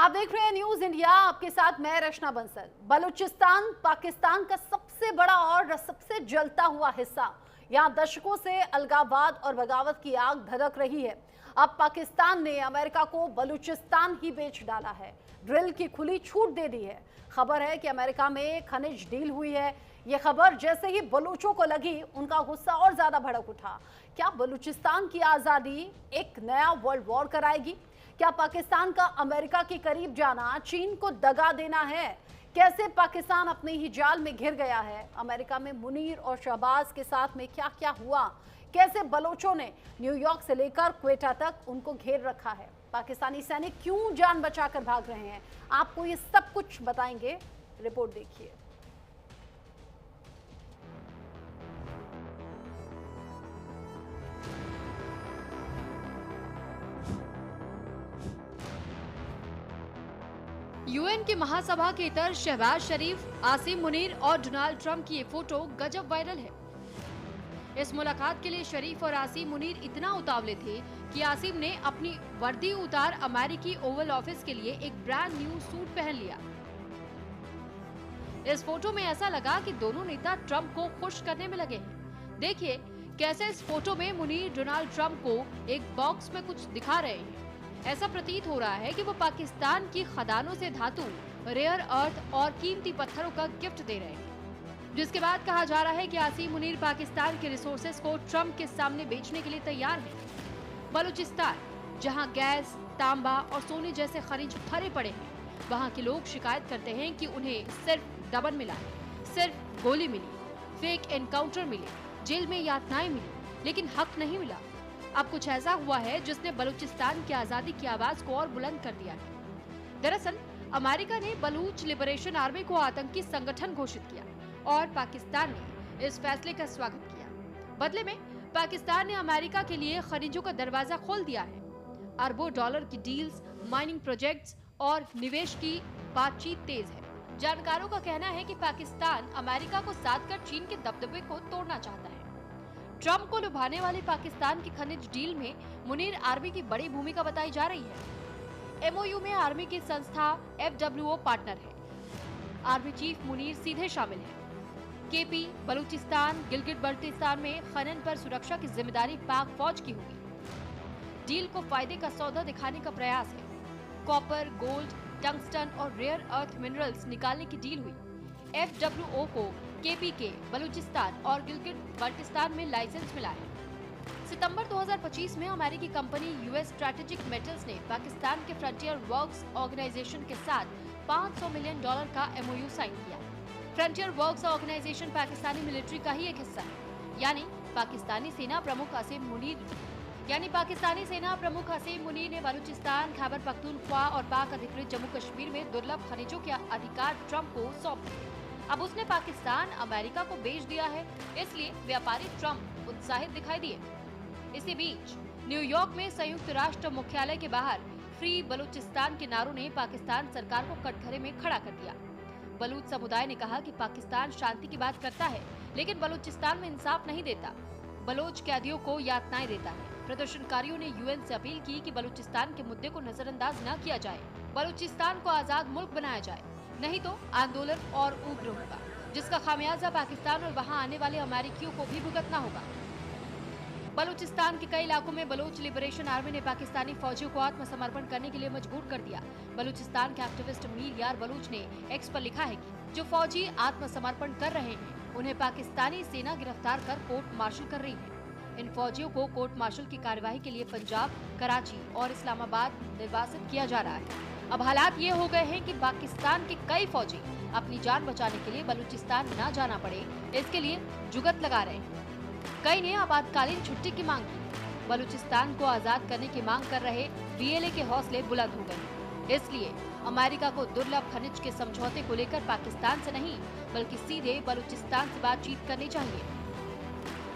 आप देख रहे हैं न्यूज इंडिया, आपके साथ मैं रचना बंसल। बलूचिस्तान पाकिस्तान का सबसे बड़ा और सबसे जलता हुआ हिस्सा। यहां दशकों से अलगाववाद और बगावत की आग धधक रही है। अब पाकिस्तान ने अमेरिका को बलूचिस्तान ही बेच डाला है, ड्रिल की खुली छूट दे दी है। खबर है कि अमेरिका में खनिज डील हुई है। यह खबर जैसे ही बलूचों को लगी, उनका गुस्सा और ज्यादा भड़क उठा। क्या बलूचिस्तान की आजादी एक नया वर्ल्ड वॉर कराएगी? क्या पाकिस्तान का अमेरिका के करीब जाना चीन को दगा देना है? कैसे पाकिस्तान अपने ही जाल में घिर गया है? अमेरिका में मुनीर और शहबाज के साथ में क्या क्या हुआ? कैसे बलोचों ने न्यूयॉर्क से लेकर क्वेटा तक उनको घेर रखा है? पाकिस्तानी सैनिक क्यों जान बचाकर भाग रहे हैं? आपको ये सब कुछ बताएंगे, रिपोर्ट देखिए। यूएन की महासभा के इतर शहबाज शरीफ, आसिम मुनीर और डोनाल्ड ट्रंप की ये फोटो गजब वायरल है। इस मुलाकात के लिए शरीफ और आसिम मुनीर इतना उतावले थे कि आसिम ने अपनी वर्दी उतार अमेरिकी ओवल ऑफिस के लिए एक ब्रांड न्यू सूट पहन लिया। इस फोटो में ऐसा लगा कि दोनों नेता ट्रंप को खुश करने में लगे हैं। देखिए कैसे इस फोटो में मुनीर डोनाल्ड ट्रंप को एक बॉक्स में कुछ दिखा रहे हैं। ऐसा प्रतीत हो रहा है कि वो पाकिस्तान की खदानों से धातु, रेयर अर्थ और कीमती पत्थरों का गिफ्ट दे रहे हैं। जिसके बाद कहा जा रहा है कि आसिम मुनीर पाकिस्तान के रिसोर्सेज को ट्रंप के सामने बेचने के लिए तैयार हैं। बलूचिस्तान, जहां गैस, तांबा और सोने जैसे खनिज भरे पड़े हैं, वहां के लोग शिकायत करते हैं कि उन्हें सिर्फ दबन मिला, सिर्फ गोली मिली, फेक एनकाउंटर मिले, जेल में यातनाएं मिली, लेकिन हक नहीं मिला। अब कुछ ऐसा हुआ है जिसने बलूचिस्तान की आजादी की आवाज को और बुलंद कर दिया है। दरअसल अमेरिका ने बलूच लिबरेशन आर्मी को आतंकी संगठन घोषित किया और पाकिस्तान ने इस फैसले का स्वागत किया। बदले में पाकिस्तान ने अमेरिका के लिए खनिजों का दरवाजा खोल दिया है। अरबों डॉलर की डील्स, माइनिंग प्रोजेक्ट्स और निवेश की बातचीत तेज है। जानकारों का कहना है कि पाकिस्तान अमेरिका को साथ कर चीन के दबदबे को तोड़ना चाहता है। ट्रंप को लुभाने वाली पाकिस्तान की खनिज डील में मुनीर आर्मी की बड़ी भूमिका बताई जा रही है। एमओयू में आर्मी की संस्था FWO पार्टनर है। आर्मी चीफ मुनीर सीधे शामिल है। केपी बलूचिस्तान, गिलगिट बल्टिस्तान में खनन पर सुरक्षा की जिम्मेदारी पाक फौज की होगी। डील को फायदे का सौदा दिखाने का प्रयास है। कॉपर, गोल्ड, टंगस्टन और रेयर अर्थ मिनरल्स निकालने की डील हुई। FWO को केपी के बलूचिस्तान और गिलगिट बल्टिस्तान में लाइसेंस मिला है। सितंबर 2025 में अमेरिकी कंपनी यूएस स्ट्रैटेजिक मेटल्स ने पाकिस्तान के फ्रंटियर वर्क्स ऑर्गेनाइजेशन के साथ $500 मिलियन का MOU साइन किया। Frontier Works Organisation Pakistani military का ही एक हिस्सा है। यानी पाकिस्तानी सेना प्रमुख आसिम मुनीर ने बलूचिस्तान, खैबर पख्तूनख्वा और पाक अधिकृत जम्मू कश्मीर में दुर्लभ खनिजों के अधिकार ट्रंप को सौंप दिए। अब उसने पाकिस्तान अमेरिका को बेच दिया है, इसलिए व्यापारी ट्रंप उत्साहित दिखाई दिए। इसी बीच न्यूयॉर्क में संयुक्त राष्ट्र मुख्यालय के बाहर फ्री बलूचिस्तान के नारों ने पाकिस्तान सरकार को कटघरे में खड़ा कर दिया। बलूच समुदाय ने कहा कि पाकिस्तान शांति की बात करता है, लेकिन बलूचिस्तान में इंसाफ नहीं देता। बलोच कैदियों को यातनाएं देता है। प्रदर्शनकारियों ने यूएन से अपील की कि बलूचिस्तान के मुद्दे को नजरअंदाज न किया जाए, बलूचिस्तान को आजाद मुल्क बनाया जाए, नहीं तो आंदोलन और उग्र होगा, जिसका खामियाजा पाकिस्तान और वहां आने वाले अमेरिकियों को भी भुगतना होगा। बलूचिस्तान के कई इलाकों में बलोच लिबरेशन आर्मी ने पाकिस्तानी फौजियों को आत्मसमर्पण करने के लिए मजबूर कर दिया। बलूचिस्तान के एक्टिविस्ट मीर यार बलूच ने एक्स पर लिखा है कि जो फौजी आत्मसमर्पण कर रहे हैं, उन्हें पाकिस्तानी सेना गिरफ्तार कर कोर्ट मार्शल कर रही है। इन फौजियों को कोर्ट मार्शल की कार्यवाही के लिए पंजाब, कराची और इस्लामाबाद निर्वासित किया जा रहा है। अब हालात ये हो गए हैं कि पाकिस्तान के कई फौजी अपनी जान बचाने के लिए बलूचिस्तान न जाना पड़े, इसके लिए जुगत लगा रहे हैं। कई ने आपातकालीन छुट्टी की मांग की। बलूचिस्तान को आजाद करने की मांग कर रहे BLA के हौसले बुलंद हो गए। इसलिए अमेरिका को दुर्लभ खनिज के समझौते को लेकर पाकिस्तान से नहीं, बल्कि सीधे बलूचिस्तान से बातचीत करनी चाहिए।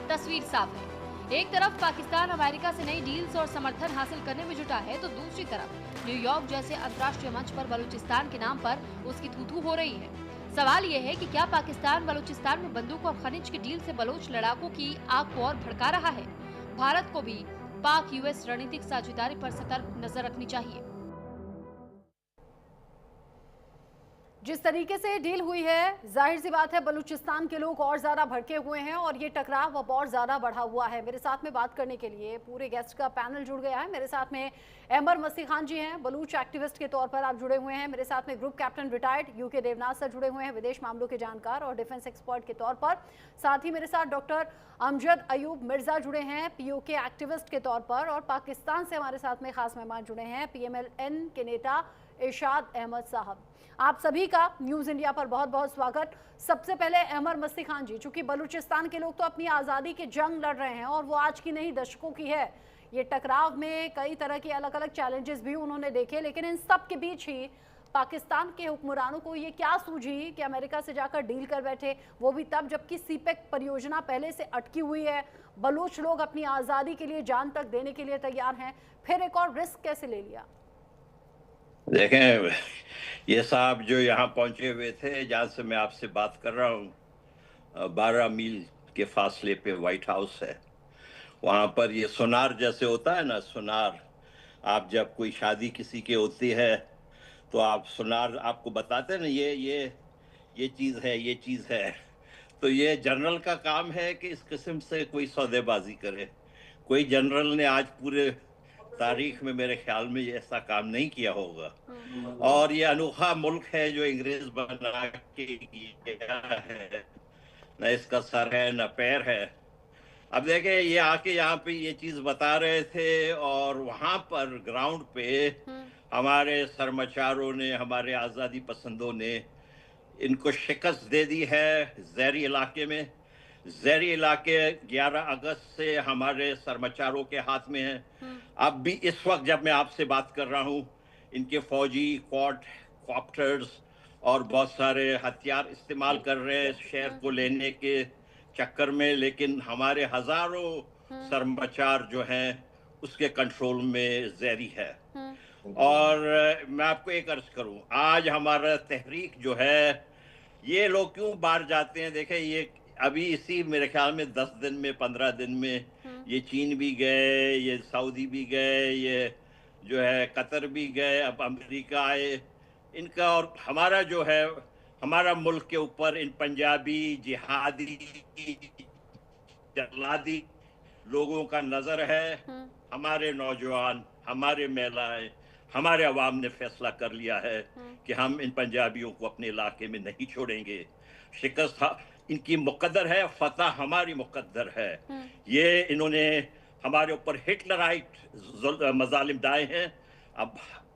तस्वीर साफ है, एक तरफ पाकिस्तान अमेरिका से नई डील्स और समर्थन हासिल करने में जुटा है, तो दूसरी तरफ न्यूयॉर्क जैसे अंतर्राष्ट्रीय मंच पर बलूचिस्तान के नाम पर उसकी थू-थू हो रही है। सवाल ये है कि क्या पाकिस्तान बलूचिस्तान में बंदूक और खनिज की डील से बलोच लड़ाकों की आग को और भड़का रहा है? भारत को भी पाक यूएस रणनीतिक साझेदारी पर सतर्क नजर रखनी चाहिए। जिस तरीके से डील हुई है, जाहिर सी बात है बलूचिस्तान के लोग और ज्यादा भड़के हुए हैं और ये टकराव अब और ज्यादा बढ़ा हुआ है। मेरे साथ में बात करने के लिए पूरे गेस्ट का पैनल जुड़ गया है। मेरे साथ में एमर मसी खान जी हैं, बलूच एक्टिविस्ट के तौर पर आप जुड़े हुए हैं। मेरे साथ में group captain retired UK Devnath sir जुड़े हुए हैं, विदेश मामलों के जानकार और डिफेंस एक्सपर्ट के तौर पर। साथ ही मेरे साथ डॉक्टर अमजद अयूब मिर्जा जुड़े हैं, पीओके एक्टिविस्ट के तौर पर। और पाकिस्तान से हमारे साथ में खास मेहमान जुड़े हैं, PMLN के नेता इरशाद अहमद साहब। आप सभी का न्यूज इंडिया पर बहुत बहुत स्वागत। सबसे पहले एमर मसी खान जी, चूंकि बलूचिस्तान के लोग तो अपनी आज़ादी की जंग लड़ रहे हैं और वो आज की नहीं दशकों की है। ये टकराव में कई तरह के अलग अलग चैलेंजेस भी उन्होंने देखे, लेकिन इन सब के बीच ही पाकिस्तान के हुक्मरानों को ये क्या सूझी कि अमेरिका से जाकर डील कर बैठे, वो भी तब जबकि सीपेक परियोजना पहले से अटकी हुई है। बलूच लोग अपनी आज़ादी के लिए जान तक देने के लिए तैयार हैं, फिर एक और रिस्क कैसे ले लिया? देखें, ये साहब जो यहाँ पहुंचे हुए थे, जहाँ से मैं आपसे बात कर रहा हूँ, 12 मील के फासले पे व्हाइट हाउस है। वहाँ पर ये सुनार जैसे होता है ना, सुनार, आप जब कोई शादी किसी की होती है तो आप सुनार आपको बताते हैं ना, ये चीज़ है, ये चीज़ है। तो ये जनरल का काम है कि इस किस्म से कोई सौदेबाजी करे। कोई जनरल ने आज पूरे तारीख में मेरे ख्याल में ये ऐसा काम नहीं किया होगा। और ये अनोखा मुल्क है जो अंग्रेज बना के गया है, न इसका सर है न पैर है। अब देखें, ये आके यहाँ पे ये चीज बता रहे थे और वहां पर ग्राउंड पे हमारे सरमचारों ने, हमारे आज़ादी पसंदों ने इनको शिकस्त दे दी है। ज़ेरी इलाके में, ज़ेरी इलाके 11 अगस्त से हमारे सरमचारों के हाथ में है। अब भी इस वक्त जब मैं आपसे बात कर रहा हूँ, इनके फौजी क्वाड कॉप्टर्स और बहुत सारे हथियार इस्तेमाल कर रहे हैं शहर को लेने के चक्कर में, लेकिन हमारे हजारों सरमचार जो हैं उसके कंट्रोल में ज़ेरी है। और मैं आपको एक अर्ज करूं, आज हमारा तहरीक जो है, ये लोग क्यों बाहर जाते हैं? देखें, ये अभी इसी मेरे ख्याल में 10 दिन में, 15 दिन में ये चीन भी गए, ये सऊदी भी गए, ये जो है कतर भी गए, अब अमेरिका आए। इनका और हमारा जो है, हमारा मुल्क के ऊपर इन पंजाबी जिहादी जलादी लोगों का नजर है। हमारे नौजवान, हमारे महिलाएं, हमारे अवाम ने फैसला कर लिया है कि हम इन पंजाबियों को अपने इलाके में नहीं छोड़ेंगे। शिकस्त इनकी मुकद्दर है, फतह हमारी मुकद्दर है। ये इन्होंने हमारे ऊपर हिटलराइट मजालिम डाले हैं।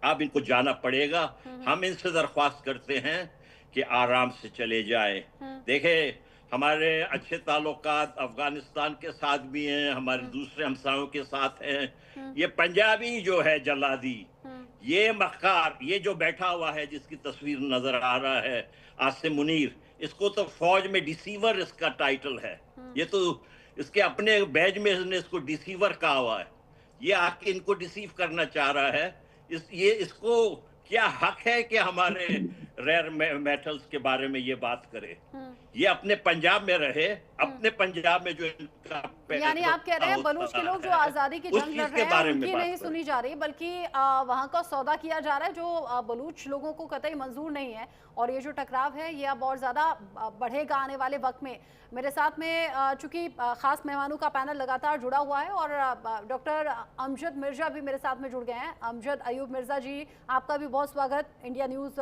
अब इनको जाना पड़ेगा। हम इनसे दरख्वास्त करते हैं कि आराम से चले जाएं। देखें, हमारे अच्छे ताल्लुकात अफगानिस्तान के साथ भी हैं, हमारे दूसरे हमसायों के साथ हैं। ये पंजाबी जो है जलादी, ये मक्कार, ये जो बैठा हुआ है जिसकी तस्वीर नजर आ रहा है, आसिम मुनीर, इसको तो फौज में डिसीवर इसका टाइटल है। ये तो इसके अपने बैज में इसको डिसीवर कहा हुआ है। ये आके इनको डिसीव करना चाह रहा है। इसको क्या हक है कि हमारे रेयर मेटल्स के बारे में ये बात करे? ये अपने पंजाब में रहे, अपने पंजाब में जो इनका, यानी आप कह रहे हैं बलूच के लोग जो आज़ादी की जंग लड़ रहे हैं उनकी नहीं सुनी जा रही, बल्कि वहां का सौदा किया जा रहा है जो बलूच लोगों को कतई मंजूर नहीं है। और ये जो टकराव है ये अब और ज़्यादा बढ़ेगा आने वाले वक्त में। मेरे साथ में चूंकि खास मेहमानों का पैनल लगातार जुड़ा हुआ है और डॉक्टर अमजद मिर्जा भी मेरे साथ में जुड़ गए हैं। अमजद अयूब मिर्जा जी, आपका भी बहुत स्वागत। इंडिया न्यूज़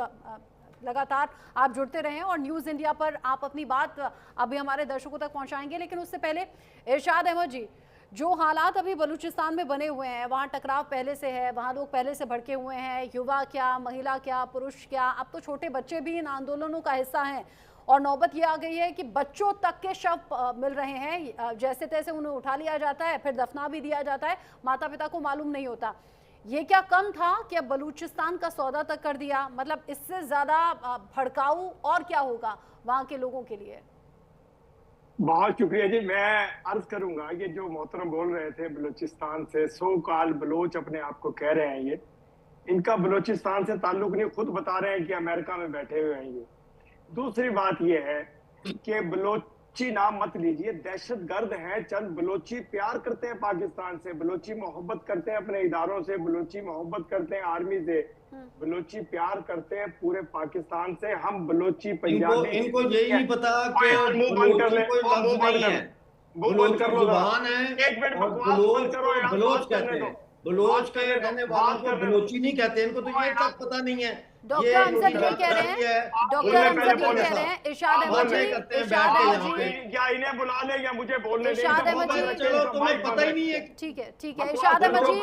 लगातार आप जुड़ते रहें और न्यूज़ इंडिया पर आप अपनी बात अभी हमारे दर्शकों तक पहुंचाएंगे। लेकिन उससे पहले इरशाद अहमद जी, जो हालात अभी बलूचिस्तान में बने हुए हैं, वहाँ टकराव पहले से है, वहाँ लोग पहले से भड़के हुए हैं, युवा क्या, महिला क्या, पुरुष क्या, अब तो छोटे बच्चे भी इन आंदोलनों का हिस्सा हैं। और नौबत ये आ गई है कि बच्चों तक के शव मिल रहे हैं, जैसे तैसे उन्हें उठा लिया जाता है, फिर दफना भी दिया जाता है, माता पिता को मालूम नहीं होता। ये क्या कम था कि अब बलूचिस्तान का सौदा तक कर दिया? मतलब इससे ज्यादा भड़काऊ और क्या होगा वहां के लोगों के लिए? बहुत शुक्रिया जी। मैं अर्ज करूंगा, ये जो मोहतरम बोल रहे थे बलूचिस्तान से, सो काल बलोच अपने आप को कह रहे हैं, ये इनका बलूचिस्तान से ताल्लुक नहीं, खुद बता रहे हैं कि अमेरिका में बैठे हुए हैं। ये दूसरी बात ये है कि बलोची नाम मत लीजिए, दहशतगर्द हैं चंद बलोची, प्यार करते हैं पाकिस्तान से, बलोची मोहब्बत करते हैं अपने इदारों से, बलोची मोहब्बत करते हैं आर्मी से, बलोची प्यार करते हैं पूरे पाकिस्तान से। हम बलोची पंजाबी, इनको यही नहीं पता कि मुंह बंद कर ले, कोई लफ्ज नहीं है, मुंह बंद कर लो, जुबान है। एक मिनट और बकवास बंद करो यार, बलोच बात करने कहते दो, हैं, बलोच के रहने वालों को करने दो। बलोची नहीं कहते, इनको तो ये तक पता नहीं है। डॉक्टर हमजद ये कह रहे हैं, डॉक्टर हमजद ये कह रहे हैं, इरशाद अहमद जी, इरशाद अहमद जी, या इन्हें बुला ले या मुझे बोलने दें। इरशाद अहमद जी, चलो तुम्हें पता ही नहीं है। ठीक है इरशाद अहमद जी,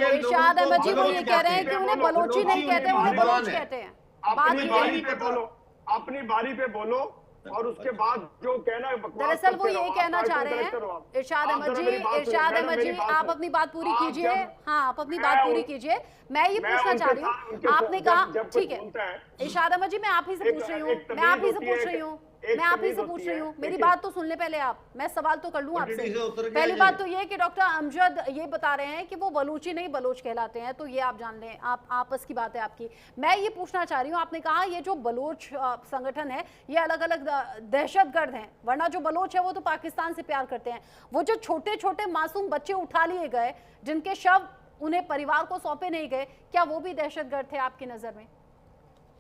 इरशाद अहमद जी वो ये कह रहे हैं कि उन्हें बलोची नहीं कहते, उन्हें बलोच कहते हैं। बात अपनी ये बारी है। पे बोलो, अपनी बारी पे बोलो, और उसके बाद जो कहना है बकवास दरअसल वो करते ये रहो, कहना आप चाह टाइटल रहे करेक्ट करो हैं, आप। इरशाद आप अहमद जरा जी, मेरी बात सुनिए, इरशाद मैडम, अहमद जी, मेरी बात आप सुनिए। अपनी बात पूरी आप कीजिए। जब- हाँ, आप अपनी बात मैं पूरी उन- कीजिए। मैं ये मैं पूछना उनके चाह रही साथ- हूँ, उनके आपने साथ कहा, जब कोई ठीक है बोलता है, इरशाद अहमद जी, मैं आप ही से एक- पूछ रही हूँ, एक मैं आप ही से तमीज पूछ होती रही है, हूँ, एक मैं आप ही से तमीज पूछ होती रही है। हूँ। मेरी देखिए- बात तो सुन ले पहले आप, मैं सवाल तो कर लूँ आपसे। से उतर गया पहली ये। बात तो ये कि डॉक्टर अमजद ये बता रहे हैं कि वो बलूची नहीं बलोच कहलाते हैं, तो ये आप जान लें, आप आपस की बात है आपकी। मैं ये पूछना चाह रही हूँ, आपने कहा ये जो बलोच संगठन है ये अलग अलग दहशतगर्द हैं, वरना जो बलोच है वो तो पाकिस्तान से प्यार करते हैं। वो जो छोटे छोटे मासूम बच्चे उठा लिए गए, जिनके शव उन्हें परिवार को सौंपे नहीं गए, क्या वो भी दहशतगर्द थे आपकी नजर में?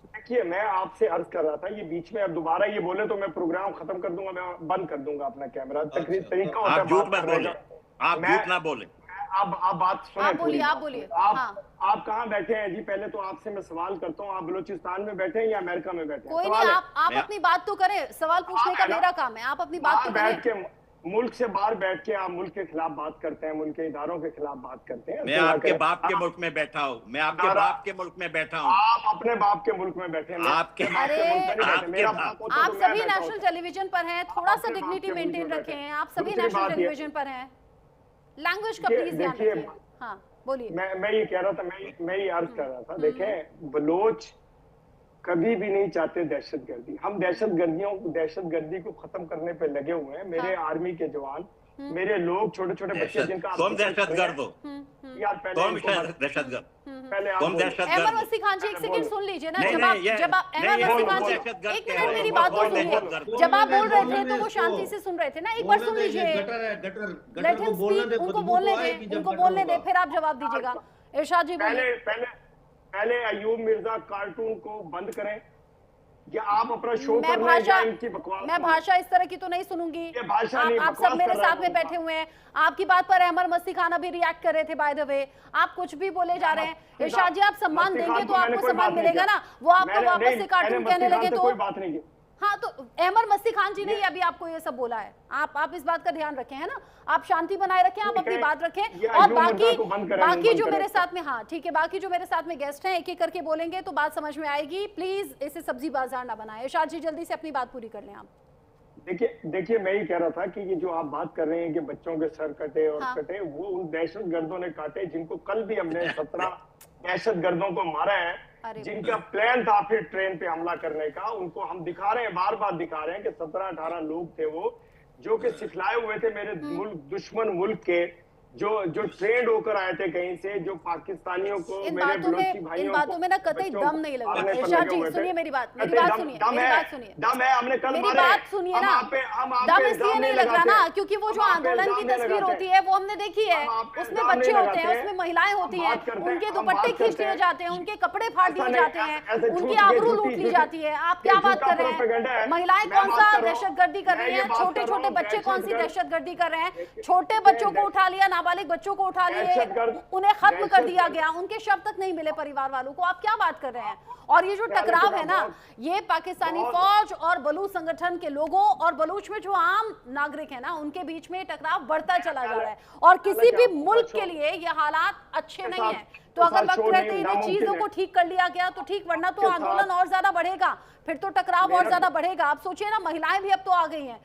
देखिए, मैं आपसे अर्ज कर रहा था, ये बीच में अब दोबारा ये बोले तो मैं प्रोग्राम खत्म कर दूंगा, मैं बंद कर दूंगा अपना कैमरा। तरीका होता है आप झूठ बात मत करने बोले, का। आप मैं- झूठ ना बोले। आप बात सुने, आप बोलिए, पूरी आप बात बोलिए, सुने। हाँ। आप कहाँ बैठे हैं जी? पहले तो आपसे मैं सवाल करता हूँ, आप बलूचिस्तान में बैठे हैं या अमेरिका में बैठे हैं? कोई सवाल नहीं, है। आप अपनी बात तो करें, सवाल पूछने का मेरा काम है, आप अपनी बात तो बैठ करें। के, मुल्क से बाहर बैठ के आप मुल्क के खिलाफ बात करते हैं, मुल्क के इदारों के खिलाफ बात करते हैं। मैं ऐसे ना आपके करें। बाप के मुल्क में बैठा हूँ, मैं आपके दादा, बाप के मुल्क में बैठा हूँ। आप अपने बाप के मुल्क में बैठे हैं, मैं आपके- अपने बाप के अरे, मुल्क में नहीं बैठे। आपके मेरा बाप- बाप होता आप तो मैं सभी बैठा नेशनल होता। टेलीविजन पर हैं, थोड़ा सा अपने डिग्निटी बाप के मेंटेन मुल्क में रखें, बैठे। आप सभी दूसरी नेशनल बात ये- टेलीविजन पर हैं, लैंग्वेज का देखिए- प्लीज ध्यान देखिए, रखिए। हाँ बोलिए। मैं ये कह रहा था, मैं ये अर्ज कर रहा था, देखें, बलोच कभी भी नहीं चाहते दहशतगर्दी। हम दहशतगर्दी को खत्म करने पे लगे हुए हैं। मेरे आर्मी के जवान, मेरे लोग, छोटे छोटे बच्चे जिनका आप तुम जिक्र कर रहे दहशतगर्द हो, हैं, यार पहले तुम इनको बता- दहशतगर्द, पहले आप तुम बोलो। दहशतगर्द अहमद हो। वसी खान जी, एक सेकंड सुन लीजिए ना। नहीं, जब नहीं, आप ये- जब आप नहीं, अहमद ये वसी वो खान जी, दहशतगर्द एक कह मिनट रहे मेरी हैं, बात तो वो सुनिए। दहशतगर्द। जब आप बोल रहे थे बोलने तो वो दे शांति इसको। से सुन रहे थे ना, एक बार सुन बोलने दे, लीजिए। गटर है, गटर लेट को हिम बोलने स्पीक, दे, उनको बदबू बोलने आएगी दें, जब उनको गटर बोलने दें, होगा। फिर आप जवाब दीजिएगा। इरशाद जी पहले बोलिए। पहले पहले अयूब मिर्जा कार्टून को बंद करें, या आप अपना शो मैं कर रहे हैं या इनकी बकवास? मैं भाषा इस तरह की तो नहीं सुनूंगी। ये भाषा नहीं, आप बकवास सब मेरे कर रहा साथ है में वो। बैठे हुए हैं, आपकी बात पर अहमद मस्ती खान अभी रिएक्ट कर रहे थे, बाय द वे। आप कुछ भी बोले जा रहे हैं। इरशाद जी, आप सम्मान मस्ती देंगे खान तो को मैंने आपको कोई सम्मान बात नहीं मिलेगा किया। ना, वो आपको मैंने- वापस नहीं, से कार्टून मैंने कहने मस्ती खान लगे से तो। कोई बात नहीं की। हाँ, तो अहमद मस्ती खान जी ने ही अभी आपको ये सब बोला है। आप इस बात का ध्यान रखें, है ना, आप शांति बनाए रखें, आप ठीक अपनी है, बात रखें। ये और अयूब मिर्जा को बंद करें, बाकी बंद जो करें। मेरे साथ में, हाँ ठीक है, बाकी जो मेरे साथ में गेस्ट हैं एक एक करके बोलेंगे तो बात समझ में आएगी। प्लीज इसे सब्जी बाजार ना बनाएं। इरशाद जी जल्दी से अपनी बात पूरी कर लें आप। देखिए, मैं ये कह रहा था कि ये जो आप बात कर रहे हैं कि बच्चों के सर कटे और हाँ। कटे, वो उन दहशतगर्दों ने काटे जिनको कल भी हमने 17 दहशतगर्दों को मारा है, अरे जिनका प्लान था फिर ट्रेन पे हमला करने का। उनको हम दिखा रहे हैं, बार बार दिखा रहे हैं कि 17-18 लोग थे वो, जो कि सिखलाए हुए थे मेरे मुल्क, दुश्मन मुल्क के, जो ट्रेंड होकर आए थे कहीं से, जो पाकिस्तानियों को, इन मेरे बातों बलोची में भाइयों ना कतई बच्चों दम को नहीं लग मारने रहा। पर इरशाद लगे जी हुए थे। सुनिए मेरी बात, दम- सुनिए, दम मेरी है, बात सुनिए। दम है, हमने कल मेरी मारे। बात सुनिए हम ना, आप पे- हम आप दम पे इसलिए इल्जाम नहीं लग रहा लगाते। ना क्योंकि वो जो हम आप पे आंदोलन की इल्जाम नहीं तस्वीर लगाते। होती है वो हमने देखी है, हम आप पे उसमें इल्जाम बच्चे नहीं होते हैं, लगाते। उसमें महिलाएं होती हम हैं, बात करते हैं, उनके हम दुपट्टे बात खींच करते लिए हैं। जाते हैं, उनके कपड़े फाड़ दिए ऐसा नहीं, जाते हैं, ऐसे उनकी झूठ- आबरू झूठी- लूट ली झूठी- जाती है। आप ये क्या बात झूठा कर रहे प्रोपेगेंडा हैं? है। महिलाएं मैं कौन बात सा कर रहा हूं। दहशतगर्दी कर मैं रही ये हैं? बात छोटे कर रहा छोटे हूं, बच्चे कौन सी दहशतगर्दी कर रहे हैं? देखिए, छोटे बच्चों को उठा लिया, नाबालिग बच्चों को उठा लिए, उन्हें खत्म कर दिया गया, उनके शव तक नहीं मिले परिवार वालों को। आप क्या बात कर रहे हैं? और ये जो टकराव है ना, ये पाकिस्तानी फौज और बलूच संगठन के लोगों और बलूच में जो आम नागरिक है ना, उनके बीच में टकराव बढ़ता चला जा रहा है। और किसी भी मुल्क के लिए ये हालात अच्छे नहीं है। तो अगर वक्त रहते इन चीजों को ठीक कर लिया गया तो ठीक, वरना तो आंदोलन और ज्यादा बढ़ेगा, फिर तो टकराव और ज्यादा बढ़ेगा। आप सोचिए ना, महिलाएं भी अब तो आ गई हैं।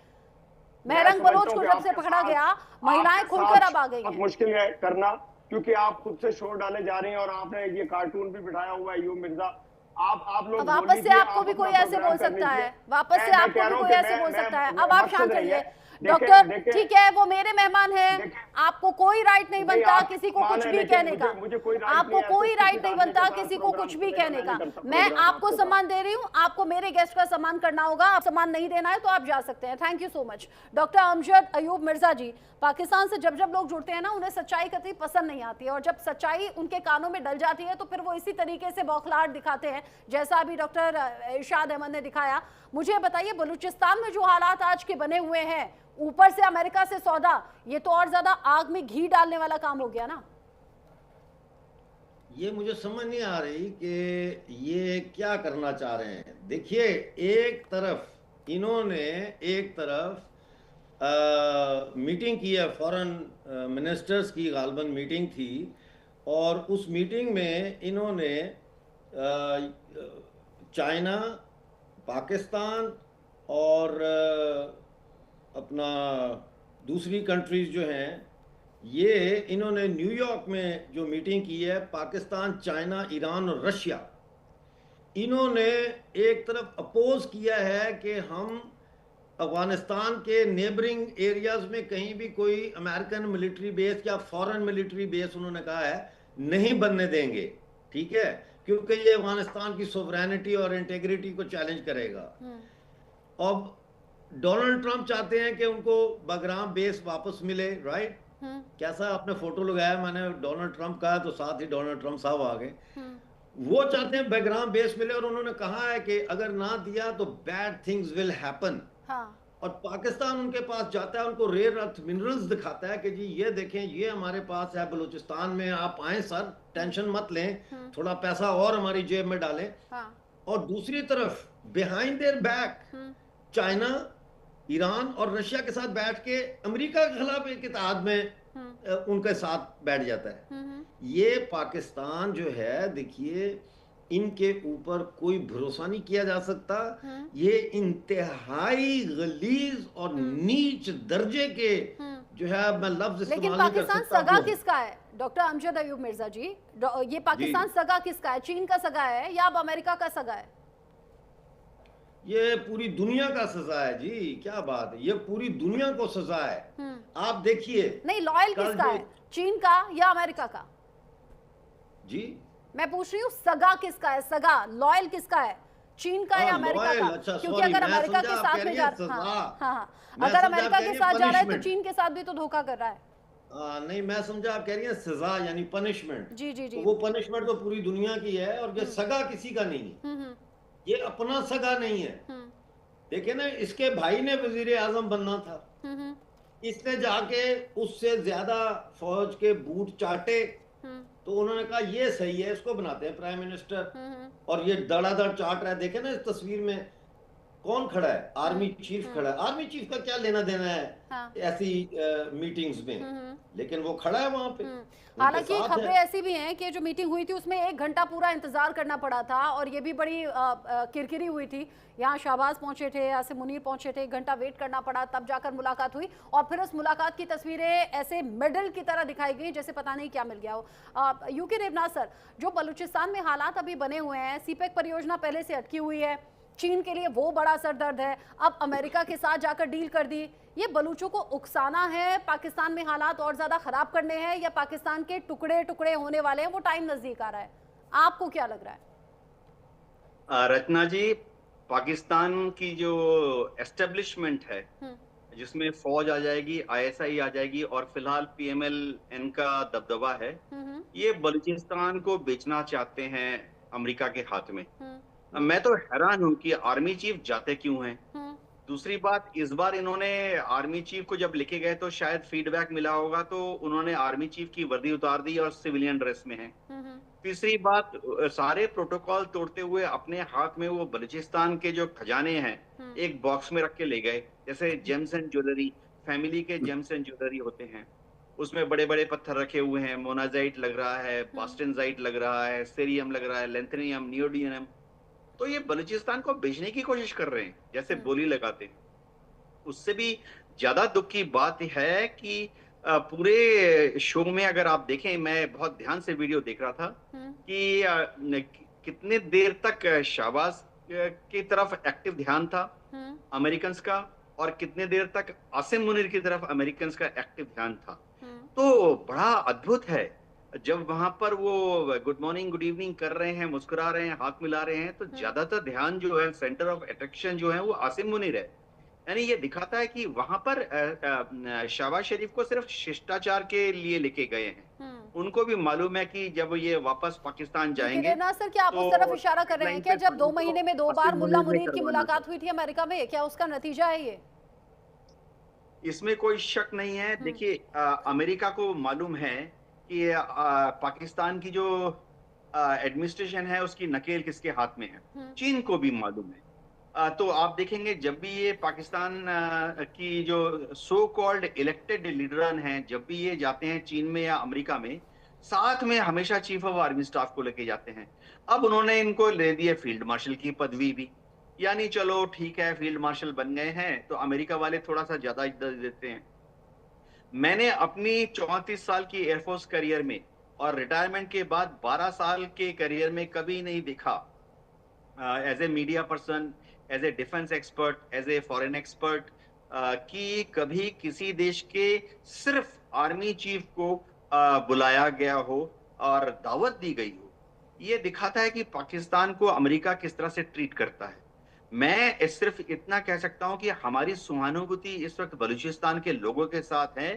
महरंग बलोच को जब से पकड़ा गया, महिलाएं खुलकर अब आ गई हैं। मुश्किल है करना, क्योंकि आप खुद से शोर डाले जा रहे हैं और आपने ये कार्टून भी बिठाया हुआ है, अयूब मिर्जा। आप लोग वापस से आपको भी कोई ऐसे बोल सकता है, वापस से आपको भी कोई ऐसे बोल सकता है। अब आप शांत रहिए। डॉक्टर ठीक है, वो मेरे मेहमान हैं, आपको कोई राइट नहीं बनता आप किसी को मान कुछ है, भी लेकिन कहने का। मुझे कोई राइट आपको नहीं है, कोई ऐसे राइट नहीं किसी बनता आदमी के किसी साथ को प्रोग्राम कुछ भी करेगा, कहने नहीं का। कर सकता मैं प्रोग्राम आपको आपके सम्मान दे रही हूँ, आपको मेरे गेस्ट का सम्मान करना होगा, आप सम्मान नहीं देना है तो आप जा सकते हैं। Thank you so much. Doctor Amjad Ayub Mirza ji, Pakistan से जब जब लोग जुड़ते हैं ना, उन्हें सच्चाई कतई पसंद नहीं आती है, और जब सच्चाई उनके कानों में डल जाती है तो फिर वो इसी तरीके से बौखलाहट दिखाते हैं, जैसा अभी डॉक्टर इरशाद अहमद ने दिखाया। मुझे बताइए, बलूचिस्तान में जो हालात आज के बने हुए हैं, ऊपर से अमेरिका से सौदा, ये तो और ज्यादा आग में घी डालने वाला काम हो गया ना। ये मुझे समझ नहीं आ रही कि ये क्या करना चाह रहे हैं। देखिए, एक तरफ इन्होंने मीटिंग की है, फॉरेन मिनिस्टर्स की गालबन मीटिंग थी, और उस मीटिंग में इन्होंने चाइना, पाकिस्तान और अपना दूसरी कंट्रीज जो हैं, ये इन्होंने न्यूयॉर्क में जो मीटिंग की है, पाकिस्तान, चाइना, ईरान और रशिया, इन्होंने एक तरफ अपोज किया है कि हम अफगानिस्तान के नेबरिंग एरियाज में कहीं भी कोई अमेरिकन मिलिट्री बेस या फॉरेन मिलिट्री बेस, उन्होंने कहा है, नहीं बनने देंगे, ठीक है, क्योंकि ये अफगानिस्तान की सोवरेनिटी और इंटेग्रिटी को चैलेंज करेगा। अब डोनाल्ड ट्रंप चाहते हैं कि उनको बगराम बेस वापस मिले, राइट? कैसा आपने फोटो लगाया, मैंने डोनाल्ड ट्रंप कहा तो साथ ही डोनाल्ड ट्रंप साहब आ गए। वो चाहते हैं बगराम बेस मिले, और उन्होंने कहा है कि अगर ना दिया तो बैड थिंग्स विल हैपन। और पाकिस्तान उनके पास जाता है, उनको रेयर अर्थ मिनरल्स दिखाता है कि जी ये देखें, ये हमारे पास है बलूचिस्तान में, आप आए सर, टेंशन मत लें, थोड़ा पैसा और हमारी जेब में डालें। और दूसरी तरफ behind there back China, Iran और रशिया के साथ बैठ के अमेरिका के खिलाफ एक इत्तेहाद में उनके साथ बैठ जाता है। ये पाकिस्तान जो है, देखिए, इनके ऊपर कोई भरोसा नहीं किया जा सकता। ये इंतहाई गलीज और नीच दर्जे के जो है, मैं लफ्ज इस्तेमाल नहीं कर सकता। लेकिन पाकिस्तान सगा किसका है डॉक्टर अमजद अयूब मिर्जा जी? ये पाकिस्तान सगा किसका है? चीन का सगा है या अब अमेरिका का सगा है? ये पूरी दुनिया का सजा है जी, क्या बात है, ये पूरी दुनिया को सजा है। आप देखिए, नहीं, लॉयल किसका है, चीन का या अमेरिका का? जी मैं पूछ रही हूँ, सगा किसका है? सगा लॉयल किसका है, चीन का या अमेरिका का? अच्छा, क्योंकि अगर अमेरिका के साथ में जा अगर अमेरिका के साथ जा रहा है तो चीन के साथ भी तो धोखा कर रहा है। नहीं, मैं समझा आप कह रही हैं सजा यानी पनिशमेंट। जी जी जी, तो वो पनिशमेंट तो पूरी दुनिया की है, और ये सगा किसी का नहीं है, ये अपना सगा नहीं है। देखिए ना, इसके भाई ने वजीर आजम बनना था, इसने जाके उससे ज्यादा फौज के बूट चाटे, तो उन्होंने कहा ये सही है, इसको बनाते हैं प्राइम मिनिस्टर। और ये दड़ादड़ चाट रहा है। देखे ना इस तस्वीर में कौन खड़ा है? आर्मी चीफ खड़ा है। आर्मी चीफ का क्या लेना देना है ऐसी मीटिंग्स में, लेकिन वो खड़ा है वहां पे। हालांकि खबरें ऐसी भी हैं कि जो मीटिंग हुई थी उसमें 1 घंटा पूरा इंतजार करना पड़ा था, और ये भी बड़ी किरकिरी हुई थी। यहाँ शहबाज पहुंचे थे, यहाँ से मुनीर पहुंचे थे, 1 घंटा वेट करना पड़ा, तब जाकर मुलाकात हुई, और फिर उस मुलाकात की तस्वीरें ऐसे मेडल की तरह दिखाई गई जैसे पता नहीं क्या मिल गया हो। यूके रेबना सर, जो बलूचिस्तान में हालात अभी बने हुए हैं, सीपेक परियोजना पहले से अटकी हुई है, चीन के लिए वो बड़ा सरदर्द है, अब अमेरिका के साथ जाकर डील कर दी, ये बलूचों को उकसाना है, पाकिस्तान में हालात और ज्यादा खराब करने हैं, या पाकिस्तान के टुकड़े टुकड़े होने वाले हैं, वो टाइम नजदीक आ रहा है? आपको क्या लग रहा है? रचना जी, पाकिस्तान की जो एस्टेब्लिशमेंट है, जिसमें फौज आ जाएगी, ISI आ जाएगी, और फिलहाल PMLN का दबदबा है, ये बलूचिस्तान को बेचना चाहते हैं अमेरिका के हाथ में। मैं तो हैरान हूं कि आर्मी चीफ जाते क्यों हैं। दूसरी बात, इस बार इन्होंने आर्मी चीफ को जब लिखे गए तो शायद फीडबैक मिला होगा, तो उन्होंने आर्मी चीफ की वर्दी उतार दी और सिविलियन ड्रेस में है। तीसरी बात, सारे प्रोटोकॉल तोड़ते हुए अपने हाथ में वो बलूचिस्तान के जो खजाने हैं एक बॉक्स में रख के ले गए, जैसे जेम्स एंड ज्वेलरी, फैमिली के जेम्स एंड ज्वेलरी होते हैं, उसमें बड़े बड़े पत्थर रखे हुए हैं, मोनाजाइट लग रहा है, बास्टेनजाइट लग रहा है, सेरियम लग रहा है, लेंथेनियम, नियोडियम। तो ये बलूचिस्तान को बेचने की कोशिश कर रहे हैं, जैसे बोली लगाते हैं। उससे भी ज्यादा दुख की बात है कि पूरे शो में अगर आप देखें, मैं बहुत ध्यान से वीडियो देख रहा था कि कितने देर तक शहबाज की तरफ एक्टिव ध्यान था अमेरिकन का, और कितने देर तक आसिम मुनीर की तरफ अमेरिकन का एक्टिव ध्यान था। तो बड़ा अद्भुत है, जब वहां पर वो गुड मॉर्निंग गुड इवनिंग कर रहे हैं, मुस्कुरा रहे हैं, हाथ मिला रहे हैं, तो ज्यादातर ध्यान जो है, सेंटर ऑफ अट्रैक्शन जो है वो आसिम मुनीर है। यानी ये दिखाता है कि वहां पर शहबाज शरीफ को सिर्फ शिष्टाचार के लिए लेके गए हैं। उनको भी मालूम है कि जब ये वापस पाकिस्तान जाएंगे सर, क्या आप उस तरफ इशारा कर रहे हैं क्या, जब 2 महीने में 2 बार मुल्ला मुनीर की मुलाकात हुई थी अमेरिका में, क्या उसका नतीजा है ये? इसमें कोई शक नहीं है। देखिए, अमेरिका को मालूम है कि पाकिस्तान की जो एडमिनिस्ट्रेशन है उसकी नकेल किसके हाथ में है। चीन को भी मालूम है। तो आप देखेंगे जब भी ये पाकिस्तान की जो सो कॉल्ड इलेक्टेड लीडरान हैं, जब भी ये जाते हैं चीन में या अमेरिका में, साथ में हमेशा चीफ ऑफ आर्मी स्टाफ को लेके जाते हैं। अब उन्होंने इनको ले दिया फील्ड मार्शल की पदवी भी, यानी चलो ठीक है, फील्ड मार्शल बन गए हैं तो अमेरिका वाले थोड़ा सा ज्यादा इज्जत देते हैं। मैंने अपनी 34 साल की एयरफोर्स करियर में और रिटायरमेंट के बाद 12 साल के करियर में कभी नहीं देखा as a media person, as a defence expert, as a foreign expert, कि कभी किसी देश के सिर्फ आर्मी चीफ को बुलाया गया हो और दावत दी गई हो। ये दिखाता है कि पाकिस्तान को अमेरिका किस तरह से ट्रीट करता है। मैं सिर्फ इतना कह सकता हूं कि हमारी सहानुभूति इस वक्त बलूचिस्तान के लोगों के साथ है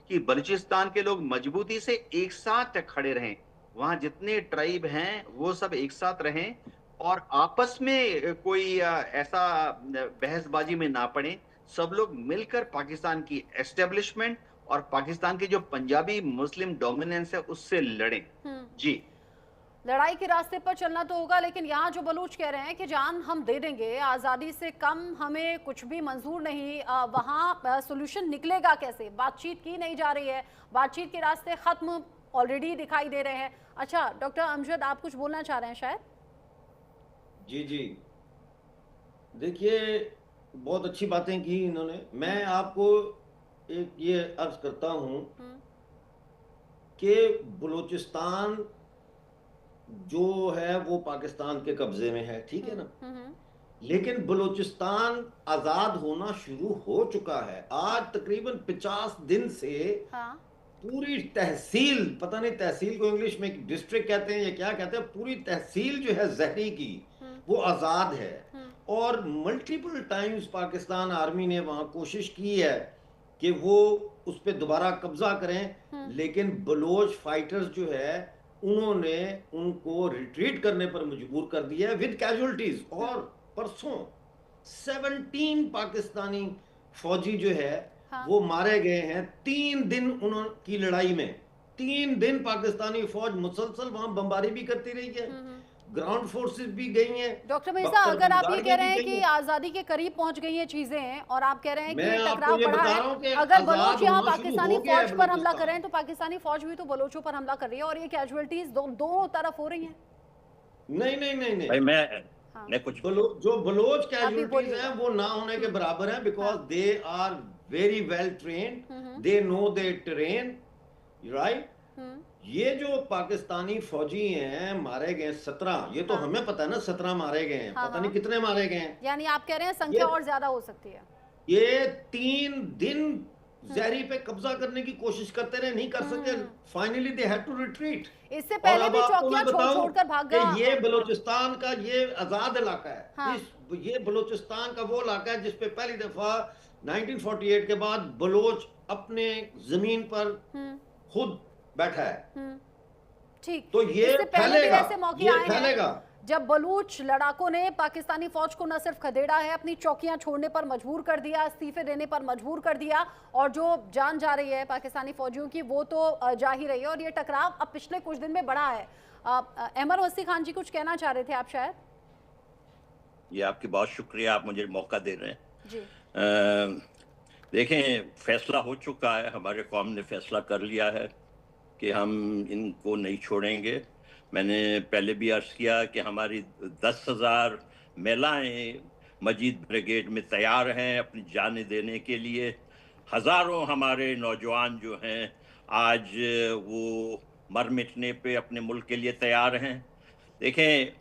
कि बलूचिस्तान के लोग मजबूती से एक साथ खड़े रहें, वहां जितने ट्राइब हैं वो सब एक साथ रहें और आपस में कोई ऐसा बहसबाजी में ना पड़े। सब लोग मिलकर पाकिस्तान की एस्टेब्लिशमेंट और पाकिस्तान की जो पंजाबी मुस्लिम डोमिनेंस है उससे लड़ें। जी, लड़ाई के रास्ते पर चलना तो होगा, लेकिन यहाँ जो बलूच कह रहे हैं कि जान हम दे देंगे, आज़ादी से कम हमें कुछ भी मंजूर नहीं, वहाँ सोल्यूशन निकलेगा कैसे? बातचीत की नहीं जा रही है, बातचीत के रास्ते खत्म ऑलरेडी दिखाई दे रहे हैं। अच्छा डॉक्टर अमजद, आप कुछ बोलना चाह रहे हैं शायद? जी जी, देखिए बहुत अच्छी बातें की इन्होंने। मैं आपको एक ये अर्ज करता हूं कि बलूचिस्तान जो है वो पाकिस्तान के कब्जे में है, ठीक है ना, लेकिन बलूचिस्तान आजाद होना शुरू हो चुका है। आज तकरीबन 50 दिन से पूरी तहसील, पता नहीं तहसील को इंग्लिश में डिस्ट्रिक्ट कहते हैं या क्या कहते हैं, पूरी तहसील जो है जहरी की वो आजाद है। और मल्टीपल टाइम्स पाकिस्तान आर्मी ने वहां कोशिश की है कि वो उस पर दोबारा कब्जा करें, लेकिन बलोच फाइटर्स जो है उन्होंने उनको रिट्रीट करने पर मजबूर कर दिया है विद कैजुअलिटीज। और परसों 17 पाकिस्तानी फौजी जो है वो मारे गए हैं 3 दिन उनकी लड़ाई में। 3 दिन पाकिस्तानी फौज मुसलसल वहां बमबारी भी करती रही है, ग्राउंड फोर्सेस भी गई हैं। डॉक्टर मिर्जा, अगर आप ये कह रहे हैं कि आजादी के करीब पहुंच गई हैं चीजें और आप कह रहे हैं कि ये टकराव बढ़ा है, अगर बलोच यहाँ पाकिस्तानी फौज पर हमला कर रहे हैं तो पाकिस्तानी फौज भी तो बलोचों पर हमला कर रही है और ये कैजुअलिटीज दोनों तरफ हो रही हैं। नहीं भाई मैं कुछ जो बलोच कैजुअलिटीज हैं वो ना होने के बराबर हैं, because they are very well trained, they know their terrain, right. ये जो पाकिस्तानी फौजी हैं मारे गए 17, ये तो हमें पता है ना 17 मारे गए हैं, पता नहीं कितने मारे गए हैं। यानी आप कह रहे हैं संख्या और ज्यादा हो सकती है। ये 3 दिन जहरी पे कब्जा करने की कोशिश करते रहे, नहीं कर सके, finally they had to retreat. इससे पहले भी चौकियां छोड़-छोड़कर भाग गया। ये बलूचिस्तान का ये आजाद इलाका है। ये बलूचिस्तान का वो इलाका है जिसपे पहली दफा 1948 के बाद बलोच अपने जमीन पर खुद बैठा है। ठीक, तो ये फैलेगा, ये फैलेगा। जब बलूच लड़ाकों ने पाकिस्तानी फौज को न सिर्फ खदेड़ा है, अपनी चौकियां छोड़ने पर मजबूर कर दिया, इस्तीफे देने पर मजबूर कर दिया, और जो जान जा रही है पाकिस्तानी फौजियों की वो तो जा ही रही है। और ये टकराव अब पिछले कुछ दिन में बढ़ा है। अहमद वसी खान जी कुछ कहना चाह रहे थे आप शायद? ये आपकी बहुत शुक्रिया, आप मुझे मौका दे रहे हैं जी। देखें, फैसला हो चुका है, हमारे कौम ने फैसला कर लिया है कि हम इनको नहीं छोड़ेंगे। मैंने पहले भी अर्ज किया कि हमारी 10,000 महिलाएं मजीद ब्रिगेड में तैयार हैं अपनी जानें देने के लिए। हज़ारों हमारे नौजवान जो हैं आज वो मर मिटने पे अपने मुल्क के लिए तैयार हैं। देखें,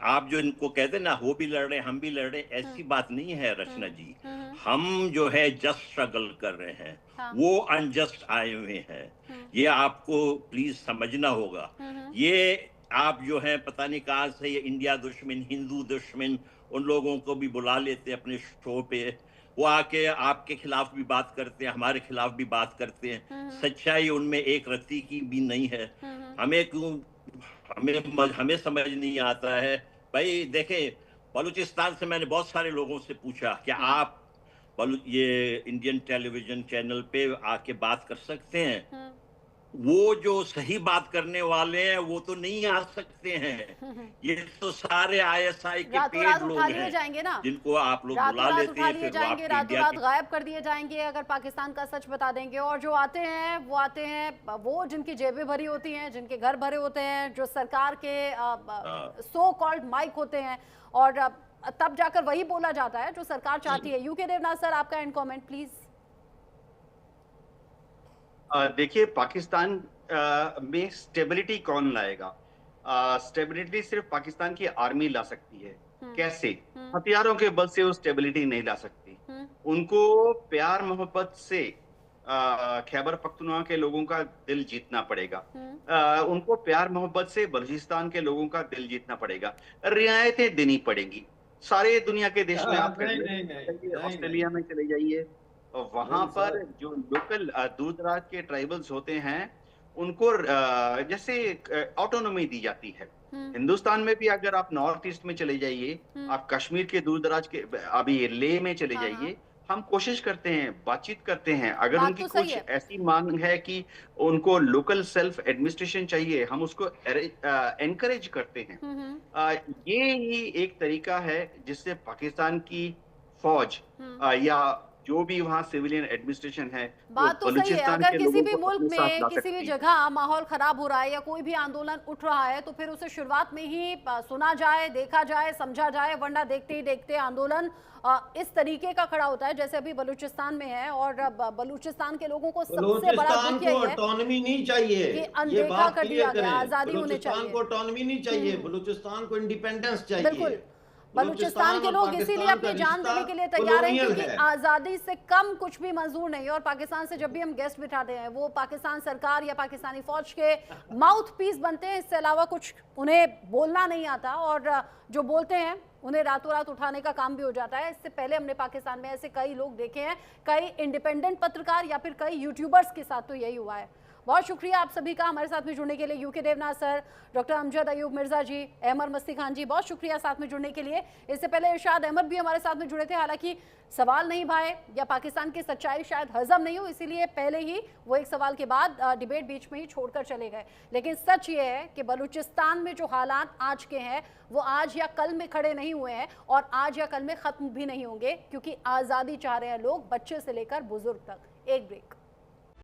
आप जो इनको कहते हैं ना, वो भी लड़ रहे हम भी लड़ रहे, ऐसी बात नहीं है रचना जी। हम जो है जस्ट स्ट्रगल कर रहे हैं, हाँ। वो अनजस्ट आए हुए हैं। ये आपको प्लीज समझना होगा। ये आप जो है पता नहीं कहां से ये इंडिया दुश्मन, हिंदू दुश्मन, उन लोगों को भी बुला लेते हैं अपने शो पे, वो आके आपके खिलाफ भी बात करते हैं, हमारे खिलाफ भी बात करते हैं। सच्चाई उनमें एक रत्ती की भी नहीं है। हमें क्यों, हमें समझ नहीं आता है भाई। देखे, बलूचिस्तान से मैंने बहुत सारे लोगों से पूछा कि आप ये इंडियन टेलीविजन चैनल पे आके बात कर सकते हैं। वो जो सही बात करने वाले हैं वो तो नहीं आ सकते हैं। ये तो सारे आईएसआई के रातों पेड रात लोग उठा लिए हैं जाएंगे ना, जिनको आप लोग रातों बुला रात लेते उठा हैं, लिए फिर वो जाएंगे, आपके रातों इंडिया रात के गायब कर दिए जाएंगे अगर पाकिस्तान का सच बता देंगे। और जो आते हैं वो आते हैं वो जिनकी जेबें भरी होती हैं, जिनके घर भरे होते हैं, जो सरकार के सो कॉल्ड माइक होते हैं, और तब जाकर वही बोला जाता है जो सरकार चाहती है। यूके देवनाथ सर, आपका एंड कमेंट प्लीज। देखिए, पाकिस्तान में स्टेबिलिटी कौन लाएगा? स्टेबिलिटी सिर्फ पाकिस्तान की आर्मी ला सकती है। कैसे? हथियारों के बल से वो स्टेबिलिटी नहीं ला सकती। उनको प्यार मोहब्बत से खैबर पख्तूनख्वा के लोगों का दिल जीतना पड़ेगा। उनको प्यार मोहब्बत से बलूचिस्तान के लोगों का दिल जीतना पड़ेगा। रियायतें देनी पड़ेंगी। सारे दुनिया के देश में आप ऑस्ट्रेलिया में चले जाइए, वहां पर जो लोकल दूर दराज के ट्राइबल्स होते हैं उनको जैसे ऑटोनॉमी दी जाती है। हिंदुस्तान में भी अगर आप नॉर्थ ईस्ट में चले जाइए, आप कश्मीर के दूर दराज के, अभी लेह में चले जाइए, हम कोशिश करते हैं, बातचीत करते हैं। अगर उनकी कुछ ऐसी मांग है कि उनको लोकल सेल्फ एडमिनिस्ट्रेशन चाहिए, हम उसको एनकरेज करते हैं। ये ही एक तरीका है जिससे पाकिस्तान की फौज या जो भी वहाँ सिविलियन एडमिनिस्ट्रेशन है, बात तो सही है। अगर किसी भी मुल्क में किसी भी जगह माहौल खराब हो रहा है या कोई भी आंदोलन उठ रहा है तो फिर उसे शुरुआत में ही सुना जाए, देखा जाए, समझा जाए, वरना देखते ही देखते आंदोलन इस तरीके का खड़ा होता है जैसे अभी बलूचिस्तान में है। और बलूचिस्तान के लोगों को सबसे बड़ा दुख यही है, ऑटोनॉमी नहीं चाहिए, कि अनदेखा कर दिया गया, आजादी होनी चाहिए। बलूचिस्तान को ऑटोनॉमी नहीं चाहिए, बलूचिस्तान को इंडिपेंडेंस चाहिए। बिल्कुल, बलूचिस्तान के लोग इसीलिए अपनी जान देने के लिए तैयार हैं क्योंकि आजादी से कम कुछ भी मंजूर नहीं है। और पाकिस्तान से जब भी हम गेस्ट बिठाते हैं वो पाकिस्तान सरकार या पाकिस्तानी फौज के माउथ पीस बनते हैं, इससे अलावा कुछ उन्हें बोलना नहीं आता। और जो बोलते हैं उन्हें रातों रात उठाने का काम भी हो जाता है। इससे पहले हमने पाकिस्तान में ऐसे कई लोग देखे हैं, कई इंडिपेंडेंट पत्रकार या फिर कई यूट्यूबर्स के साथ तो यही हुआ है। बहुत शुक्रिया आप सभी का हमारे साथ में जुड़ने के लिए। UK Devnath sir, doctor Amjad Ayub Mirza ji, Ahmar Masti Khan जी, बहुत शुक्रिया साथ में जुड़ने के लिए। इससे पहले इरशाद अहमद भी हमारे साथ में जुड़े थे, हालांकि सवाल नहीं भाए या पाकिस्तान की सच्चाई शायद हजम नहीं हो, इसीलिए पहले ही वो एक सवाल के बाद डिबेट बीच में ही छोड़कर चले गए। लेकिन सच ये है कि बलूचिस्तान में जो हालात आज के हैं वो आज या कल में खड़े नहीं हुए हैं और आज या कल में खत्म भी नहीं होंगे, क्योंकि आज़ादी चाह रहे हैं लोग, बच्चे से लेकर बुजुर्ग तक। एक ब्रेक।